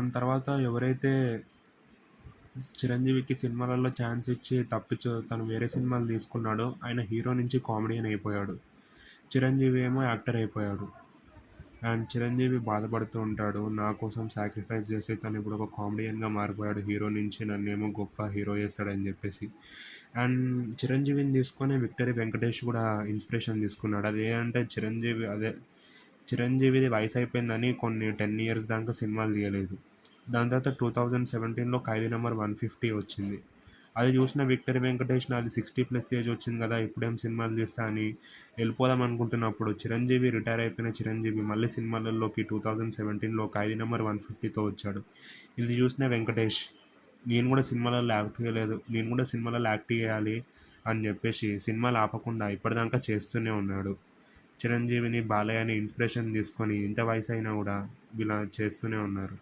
తన తర్వాత ఎవరైతే చిరంజీవికి సినిమాలలో ఛాన్స్ ఇచ్చి తను వేరే సినిమాలు తీసుకున్నాడో ఆయన హీరో నుంచి కామెడియన్ అయిపోయాడు. చిరంజీవి ఏమో యాక్టర్ అయిపోయాడు. అండ్ చిరంజీవి బాధపడుతూ ఉంటాడు. నా కోసం సాక్రిఫైస్ చేసి తను ఇప్పుడు ఒక కామెడియన్‌గా మారిపోయాడు. హీరో నుంచి నన్నేమో గొప్ప హీరో చేస్తాడని చెప్పేసి. అండ్ చిరంజీవిని తీసుకొని విక్టరీ వెంకటేష్ కూడా ఇన్స్పిరేషన్ తీసుకున్నాడు. అదేంటంటే చిరంజీవిది వయసు అయిపోయిందని కొన్ని 10 ఇయర్స్ దాకా సినిమాలు తీయలేదు. దాని తర్వాత 2017లో 'ఖైదీ నంబర్ 150' వచ్చింది. అది చూసిన విక్టరీ వెంకటేష్ నాది 60+ ఏజ్ వచ్చింది కదా! ఇప్పుడేం సినిమాలు తీస్తా అని వెళ్ళిపోదాం అనుకుంటున్నప్పుడు రిటైర్ అయిపోయిన చిరంజీవి మళ్ళీ సినిమాలలోకి 2017లో 'ఖైదీ నంబర్ 150'తో వచ్చాడు. ఇది చూసిన వెంకటేష్ నేను కూడా సినిమాలలో యాక్ట్ చేయాలి అని చెప్పేసి సినిమాలు ఆపకుండా ఇప్పటిదాకా చేస్తూనే ఉన్నాడు. చిరంజీవిని, బాలయ్యని ఇన్స్పిరేషన్ తీసుకొని ఇంత వయసైనా కూడా వీళ్ళు చేస్తూనే ఉన్నారు.